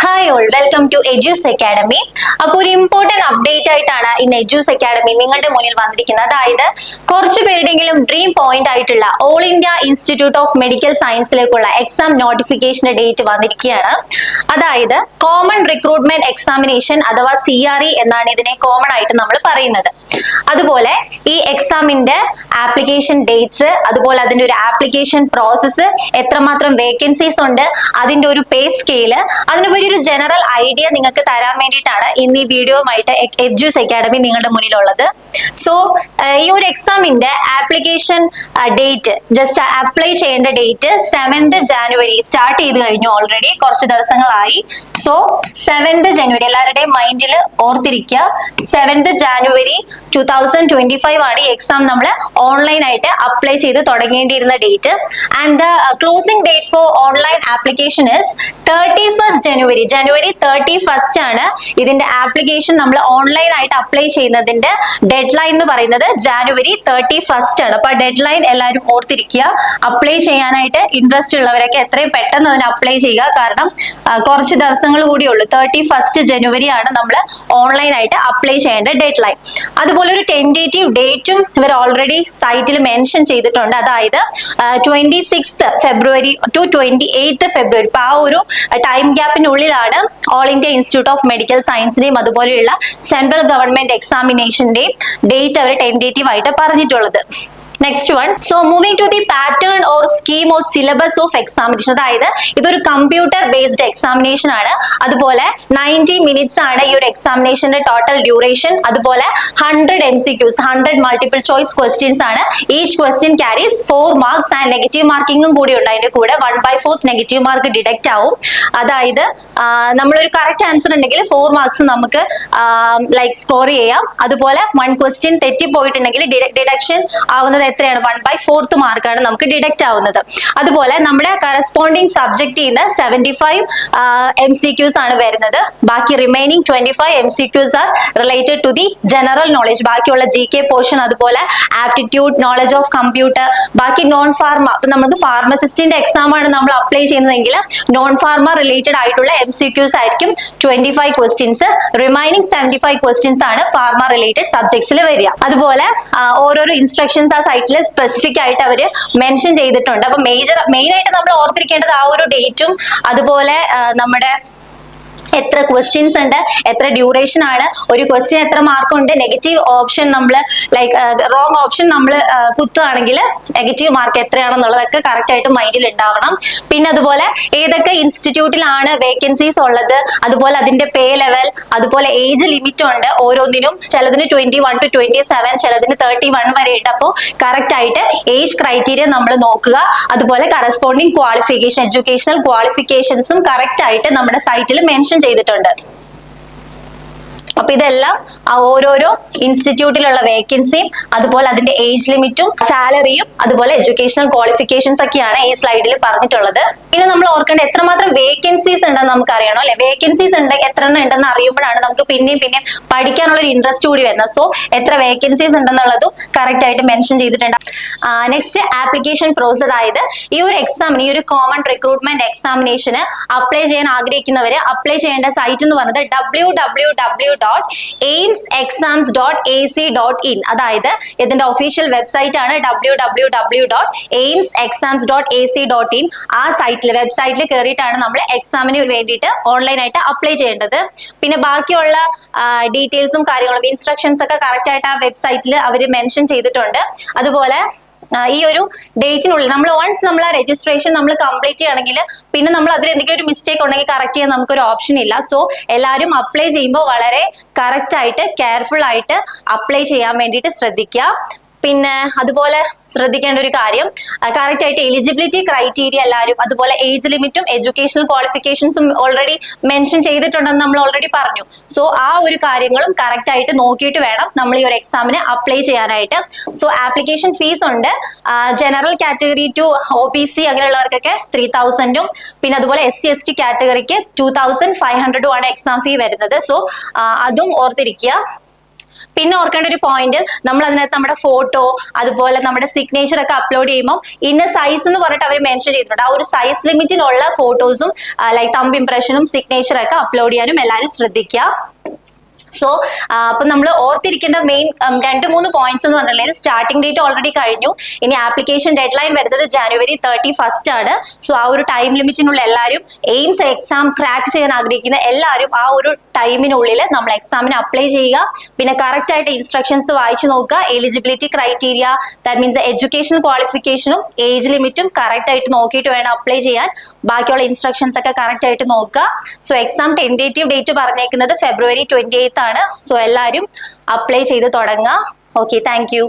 Hi all, welcome to എജ്യൂസ് academy. അപ്പോൾ ഒരു ഇമ്പോർട്ടന്റ് അപ്ഡേറ്റ് ആയിട്ടാണ് ഇന്ന് എജ്യൂസ് അക്കാഡമി നിങ്ങളുടെ മുന്നിൽ വന്നിരിക്കുന്നത്. അതായത് കുറച്ചു പേരുടെയെങ്കിലും ഡ്രീം പോയിന്റ് ആയിട്ടുള്ള all India institute of medical സയൻസിലേക്കുള്ള എക്സാം നോട്ടിഫിക്കേഷന്റെ ഡേറ്റ് വന്നിരിക്കുകയാണ്. അതായത് കോമൺ റിക്രൂട്ട്മെന്റ് എക്സാമിനേഷൻ അഥവാ CRE എന്നാണ് ഇതിനെ കോമൺ ആയിട്ട് നമ്മൾ പറയുന്നത്. അതുപോലെ ഈ എക്സാമിന്റെ ആപ്ലിക്കേഷൻ ഡേറ്റ്സ്, അതുപോലെ അതിന്റെ ഒരു ആപ്ലിക്കേഷൻ പ്രോസസ്സ്, എത്രമാത്രം വേക്കൻസീസ് ഉണ്ട്, അതിന്റെ ഒരു പേ സ്കെയില്, അതിനുപരി ഒരു ജനറൽ ഐഡിയ നിങ്ങൾക്ക് തരാൻ വേണ്ടിയിട്ടാണ് ഇന്ന് ഈ വീഡിയോയുമായിട്ട് എജ്യൂസ് അക്കാഡമി നിങ്ങളുടെ മുന്നിലുള്ളത്. സോ ഈ ഒരു എക്സാമിന്റെ ആപ്ലിക്കേഷൻ ഡേറ്റ്, ജസ്റ്റ് അപ്ലൈ ചെയ്യേണ്ട ഡേറ്റ് 7th January സ്റ്റാർട്ട് ചെയ്ത് കഴിഞ്ഞു. ഓൾറെഡി കുറച്ച് ദിവസങ്ങളായി. സോ 7th January എല്ലാവരുടെയും മൈൻഡിൽ ഓർത്തിരിക്കുക. 7th January 2025 ആണ് ഈ എക്സാം നമ്മൾ ഓൺലൈൻ ആയിട്ട് അപ്ലൈ ചെയ്ത് തുടങ്ങേണ്ടിയിരുന്ന date. And the closing date for online application is 31st January. ജനുവരി 31st ആണ് ഇതിന്റെ ആപ്ലിക്കേഷൻ നമ്മൾ ഓൺലൈൻ ആയിട്ട് അപ്ലൈ ചെയ്യുന്നതിന്റെ ഡെഡ് ലൈൻ എന്ന് പറയുന്നത് January 31st ആണ്. അപ്പൊ ഡെഡ് ലൈൻ എല്ലാവരും ഓർത്തിരിക്കുക. അപ്ലൈ ചെയ്യാനായിട്ട് ഇൻട്രസ്റ്റ് ഉള്ളവരൊക്കെ എത്രയും പെട്ടെന്ന് അതിന് അപ്ലൈ ചെയ്യുക. കാരണം കുറച്ച് ദിവസങ്ങൾ കൂടിയുള്ളൂ. 31st January ആണ് നമ്മൾ ഓൺലൈൻ ആയിട്ട് അപ്ലൈ ചെയ്യേണ്ട ഡെഡ് ലൈൻ. അതുപോലെ ഒരു ടെൻറ്റേറ്റീവ് ഡേറ്റും ഇവർ ഓൾറെഡി സൈറ്റിൽ മെൻഷൻ ചെയ്തിട്ടുണ്ട്. അതായത് 26th February to 28th February. അപ്പൊ ആ ഒരു ടൈം ഗ്യാപ്പിനുള്ളിലാണ് all India institute of medical സയൻസിന്റെയും അതുപോലെയുള്ള സെൻട്രൽ ഗവൺമെന്റ് എക്സാമിനേഷന്റെയും ഡേറ്റ് അവർ ടെൻറ്റേറ്റീവ് ആയിട്ട് പറഞ്ഞിട്ടുള്ളത്. Next one, so moving to the pattern or scheme or syllabus of examination. അതായത് ഇതൊരു കമ്പ്യൂട്ടർ ബേസ്ഡ് എക്സാമിനേഷൻ ആണ്. അതുപോലെ 90 minutes ആണ് ഈ ഒരു എക്സാമിനേഷന്റെ ടോട്ടൽ ഡ്യൂറേഷൻ. അതുപോലെ 100 MCQs, 100 മൾട്ടിപ്പിൾ ചോയ്സ് ക്വസ്റ്റ്യൻസ് ആണ്. Each question carries 4 marks and negative മാർക്കിംഗും കൂടി ഉണ്ട്. അതിന്റെ കൂടെ 1/4 നെഗറ്റീവ് മാർക്ക് ഡിഡക്റ്റ് ആവും. അതായത് നമ്മളൊരു കറക്റ്റ് ആൻസർ ഉണ്ടെങ്കിൽ 4 marks നമുക്ക് ലൈക്ക് സ്കോർ ചെയ്യാം. അതുപോലെ 1 question തെറ്റിപ്പോയിട്ടുണ്ടെങ്കിൽ ഡിഡക്ഷൻ ആവുന്നത് എത്രയാണ്? 1/4 മാർക്കാണ് നമുക്ക് ഡിഡക്റ്റ് ആവുന്നത്. അതുപോലെ നമ്മുടെ കറസ്പോണ്ടിങ് സബ്ജക്റ്റിൽ നിന്ന് 75 MCQs ആണ് വരുന്നത്. ബാക്കി remaining 25 MCQs are related to the general knowledge. ബാക്കിയുള്ള GK പോർഷൻ, അതുപോലെ ആപ്റ്റിറ്റ്യൂഡ്, നോളജ് ഓഫ് കമ്പ്യൂട്ടർ, ബാക്കി നോൺ ഫാർമ. അപ്പൊ നമുക്ക് ഫാർമസിസ്റ്റിന്റെ എക്സാം ആണ് നമ്മൾ അപ്ലൈ ചെയ്യുന്നതെങ്കിൽ നോൺ ഫാർമ റിലേറ്റഡ് ആയിട്ടുള്ള MCQs ആയിരിക്കും 25 questions. റിമൈനിങ് 75 questions ആണ് ഫാർമ റിലേറ്റഡ് സബ്ജക്ട്സിൽ വരിക. അതുപോലെ ഓരോരോ ഇൻസ്ട്രക്ഷൻസ് ആ സൈറ്റിൽ സ്പെസിഫിക് ആയിട്ട് അവര് മെൻഷൻ ചെയ്തിട്ടുണ്ട്. അപ്പൊ മെയിൻ ആയിട്ട് നമ്മൾ ഓർത്തിരിക്കേണ്ടത് ആ ഒരു ഡേറ്റും, അതുപോലെ നമ്മുടെ എത്ര ക്വസ്റ്റ്യൻസ് ഉണ്ട്, എത്ര ഡ്യൂറേഷൻ ആണ്, ഒരു ക്വസ്റ്റ്യൻ എത്ര മാർക്ക് ഉണ്ട്, നെഗറ്റീവ് ഓപ്ഷൻ നമ്മൾ ലൈക്ക് റോങ് ഓപ്ഷൻ നമ്മൾ കുത്തുകയാണെങ്കിൽ നെഗറ്റീവ് മാർക്ക് എത്രയാണെന്നുള്ളതൊക്കെ കറക്റ്റ് ആയിട്ട് മൈൻഡിൽ ഉണ്ടാവണം. പിന്നെ അതുപോലെ ഏതൊക്കെ ഇൻസ്റ്റിറ്റ്യൂട്ടിലാണ് വേക്കൻസീസ് ഉള്ളത്, അതുപോലെ അതിന്റെ പേ ലെവൽ, അതുപോലെ ഏജ് ലിമിറ്റ് ഉണ്ട് ഓരോന്നിനും. ചിലതിന് 21 to 27, ചിലതിന് 31 വരെ ഉണ്ട്. അപ്പോൾ കറക്റ്റ് ആയിട്ട് ഏജ് ക്രൈറ്റീരിയ നമ്മൾ നോക്കുക. അതുപോലെ കറസ്പോണ്ടിങ് ക്വാളിഫിക്കേഷൻ, എഡ്യൂക്കേഷണൽ ക്വാളിഫിക്കേഷൻസും കറക്റ്റ് ആയിട്ട് നമ്മുടെ സൈറ്റിൽ മെൻഷൻ ചെയ്തിട്ടുണ്ട്. അപ്പൊ ഇതെല്ലാം ഓരോരോ ഇൻസ്റ്റിറ്റ്യൂട്ടിലുള്ള വേക്കൻസിയും, അതുപോലെ അതിന്റെ ഏജ് ലിമിറ്റും, സാലറിയും, അതുപോലെ എഡ്യൂക്കേഷണൽ ക്വാളിഫിക്കേഷൻസ് ഒക്കെയാണ് ഈ സ്ലൈഡിൽ പറഞ്ഞിട്ടുള്ളത്. പിന്നെ നമ്മൾ ഓർക്കേണ്ട എത്രമാത്രം വേക്കൻസീസ് ഉണ്ടെന്ന് നമുക്ക് അറിയണം അല്ലെ. വേക്കൻസീസ് ഉണ്ട് എത്ര എണ്ണം ഉണ്ടെന്ന് അറിയുമ്പോഴാണ് നമുക്ക് പിന്നെയും പഠിക്കാനുള്ള ഒരു ഇൻട്രസ്റ്റ് കൂടി വരുന്നത്. സോ എത്ര വേക്കൻസീസ് ഉണ്ടെന്നുള്ളതും കറക്റ്റ് ആയിട്ട് മെൻഷൻ ചെയ്തിട്ടുണ്ട്. Next, application process. അതായത് ഈ ഒരു എക്സാമിന്, ഈ ഒരു കോമൺ റിക്രൂട്ട്മെന്റ് എക്സാമിനേഷന് അപ്ലൈ ചെയ്യാൻ ആഗ്രഹിക്കുന്നവര് അപ്ലൈ ചെയ്യേണ്ട സൈറ്റ് എന്ന് പറയുന്നത് www.aimsexams.ac.in. അതായത് ഇതിന്റെ ഒഫീഷ്യൽ വെബ്സൈറ്റ് ആണ് www.aimsexams.ac.in. ആ വെബ്സൈറ്റിൽ കയറിയിട്ടാണ് നമ്മൾ എക്സാമിന് വേണ്ടിയിട്ട് ഓൺലൈൻ ആയിട്ട് അപ്ലൈ ചെയ്യേണ്ടത്. പിന്നെ ബാക്കിയുള്ള ഡീറ്റെയിൽസും കാര്യങ്ങളും, ഇൻസ്ട്രക്ഷൻസ് ഒക്കെ കറക്റ്റ് ആയിട്ട് ആ വെബ്സൈറ്റിൽ അവർ മെൻഷൻ ചെയ്തിട്ടുണ്ട്. അതുപോലെ ഈ ഒരു ഡേറ്റിനുള്ളിൽ നമ്മൾ നമ്മൾ രജിസ്ട്രേഷൻ നമ്മൾ കംപ്ലീറ്റ് ചെയ്യണമെങ്കിൽ പിന്നെ നമ്മൾ അതിൽ എന്തെങ്കിലും ഒരു മിസ്റ്റേക്ക് ഉണ്ടെങ്കിൽ കറക്റ്റ് ചെയ്യാൻ നമുക്കൊരു ഓപ്ഷൻ ഇല്ല. സോ എല്ലാവരും അപ്ലൈ ചെയ്യുമ്പോൾ വളരെ കറക്റ്റ് ആയിട്ട് കെയർഫുൾ ആയിട്ട് അപ്ലൈ ചെയ്യാൻ വേണ്ടിയിട്ട് ശ്രദ്ധിക്കുക. പിന്നെ അതുപോലെ ശ്രദ്ധിക്കേണ്ട ഒരു കാര്യം, കറക്റ്റ് ആയിട്ട് എലിജിബിലിറ്റി ക്രൈറ്റീരിയ എല്ലാവരും, അതുപോലെ ഏജ് ലിമിറ്റും എഡ്യൂക്കേഷണൽ ക്വാളിഫിക്കേഷൻസും ഓൾറെഡി മെൻഷൻ ചെയ്തിട്ടുണ്ടെന്ന് നമ്മൾ ഓൾറെഡി പറഞ്ഞു. സോ ആ ഒരു കാര്യങ്ങളും കറക്റ്റ് ആയിട്ട് നോക്കിയിട്ട് വേണം നമ്മൾ ഈ ഒരു എക്സാമിന് അപ്ലൈ ചെയ്യാനായിട്ട്. സോ ആപ്ലിക്കേഷൻ ഫീസ് ഉണ്ട്. ജനറൽ കാറ്റഗറി ടു OBC അങ്ങനെയുള്ളവർക്കൊക്കെ 3000 പിന്നെ അതുപോലെ SC ST കാറ്റഗറിക്ക് 2500 ആണ് എക്സാം ഫീ വരുന്നത്. സോ അതും ഓർത്തിരിക്കുക. പിന്നെ ഓർക്കേണ്ട ഒരു പോയിന്റ്, നമ്മൾ അതിനകത്ത് നമ്മുടെ ഫോട്ടോ അതുപോലെ നമ്മുടെ സിഗ്നേച്ചർ ഒക്കെ അപ്ലോഡ് ചെയ്യുമ്പോൾ ഇന്ന സൈസ് എന്ന് പറഞ്ഞിട്ട് അവർ മെൻഷൻ ചെയ്തിട്ടുണ്ട്. ആ ഒരു സൈസ് ലിമിറ്റിനുള്ള ഫോട്ടോസും ലൈക്ക് തമ്പ് ഇംപ്രഷനും സിഗ്നേച്ചർ ഒക്കെ അപ്ലോഡ് ചെയ്യാനും എല്ലാവരും ശ്രദ്ധിക്കുക. സോ അപ്പൊ നമ്മൾ ഓർത്തിരിക്കേണ്ട മെയിൻ 2-3 പോയിന്റ്സ് എന്ന് പറഞ്ഞിട്ടുണ്ടെങ്കിൽ സ്റ്റാർട്ടിംഗ് ഡേറ്റ് ഓൾറെഡി കഴിഞ്ഞു. ഇനി ആപ്ലിക്കേഷൻ ഡെഡ് ലൈൻ വരുന്നത് January 31 ആണ്. സോ ആ ഒരു ടൈം ലിമിറ്റിനുള്ള എല്ലാവരും എയിംസ് എക്സാം ക്രാക്ക് ചെയ്യാൻ ആഗ്രഹിക്കുന്ന എല്ലാവരും ആ ഒരു ടൈമിനുള്ളിൽ നമ്മൾ എക്സാമിന് അപ്ലൈ ചെയ്യുക. പിന്നെ കറക്റ്റ് ആയിട്ട് ഇൻസ്ട്രക്ഷൻസ് വായിച്ചു നോക്കുക. Eligibility criteria, that means educational ക്വാളിഫിക്കേഷനും ഏജ് ലിമിറ്റും കറക്റ്റ് ആയിട്ട് നോക്കിയിട്ട് വേണം അപ്ലൈ ചെയ്യാൻ. ബാക്കിയുള്ള ഇൻസ്ട്രക്ഷൻസ് ഒക്കെ കറക്റ്റ് ആയിട്ട് നോക്കുക. സോ എക്സാം ടെന്റേറ്റീവ് ഡേറ്റ് പറഞ്ഞേക്കുന്നത് February 28 ആണ്. സോ എല്ലാവരും അപ്ലൈ ചെയ്ത് തുടങ്ങുക. Okay, thank you.